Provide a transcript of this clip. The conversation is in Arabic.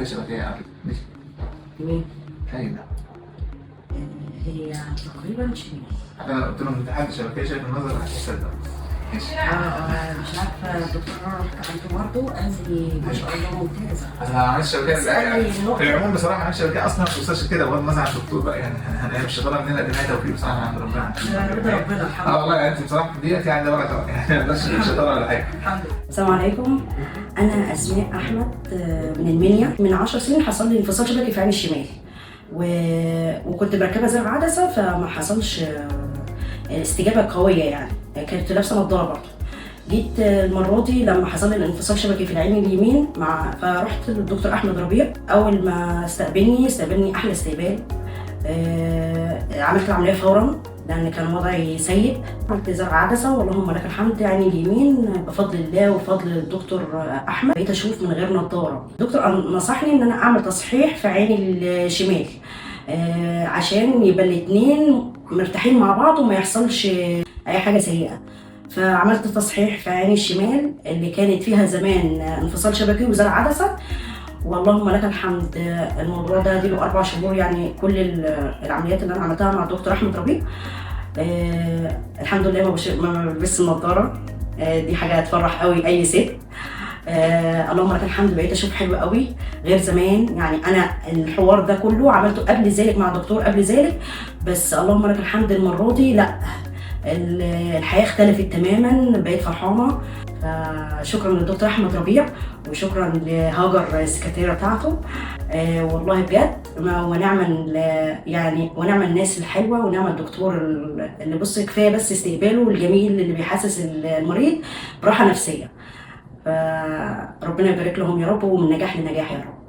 شبكية شبكية قبل مش مين؟ هايلة. هي تقريبا شمال. أنا قلت لهم امتحان شبكية شايف النظر هتصدق. ماشي. مش عارفه الدكتور رحت عنده برضه قال لي ما شاء الله ممتازه. انا ما عملتش شبكيه اسألني في النقطة. العموم بصراحه ما عملتش شبكيه اصلا، ما توصلش كده بغض النظر عن الدكتور بقى يعني. هي مش شطاره مننا، دي توفيق بصراحه من عند ربنا. ربنا الحمد لله. والله انت بصراحه ديت يعني ده بركه يعني، بس مش شطاره ولا حاجه. الحمد لله. السلام عليكم، انا اسماء احمد من المنيا. من 10 سنين حصل لي انفصال شبكي في عيني الشمال وكنت بركبها زي عدسه، فما حصلش استجابه قويه يعني، كنت لابسه نظاره برضه. جيت المره دي لما حصل لي الانفصال شبكي في العين اليمين فرحت للدكتور احمد ربيع. اول ما استقبلني احلى استقبال. عملت العمليه فورا لان كان وضعي سيء. عملت زرع عدسه واللهم لك الحمد. عيني اليمين بفضل الله وفضل الدكتور احمد بقيت اشوف من غير نظاره. الدكتور نصحني ان انا اعمل تصحيح في عيني الشمال عشان يبقى الاثنين مرتاحين مع بعض وما يحصلش اي حاجه سيئه. فعملت تصحيح في عيني الشمال اللي كانت فيها زمان انفصال شبكي وزرع عدسه، واللهم لك الحمد. الموضوع ده له 4 شهور يعني، كل العمليات اللي انا عملتها مع الدكتور احمد ربيع. الحمد لله ما بلبسش النضاره. دي حاجه هتفرح قوي اي ست. اللهم لك الحمد، بقيت اشوف حلو قوي غير زمان يعني. انا الحوار ده كله عملته قبل ذلك مع الدكتور قبل ذلك، بس اللهم لك الحمد المره دي لا، الحياه اختلفت تماما، بقيت فرحانه. فشكرا للدكتور احمد ربيع وشكرا لهاجر السكرتيره بتاعته. والله بجد ونعم الناس الحلوه ونعم الدكتور اللي بص كفايه بس استقباله الجميل اللي بيحسس المريض براحه نفسيه. فربنا يبارك لهم يا رب، ومن نجاح لنجاح يا رب.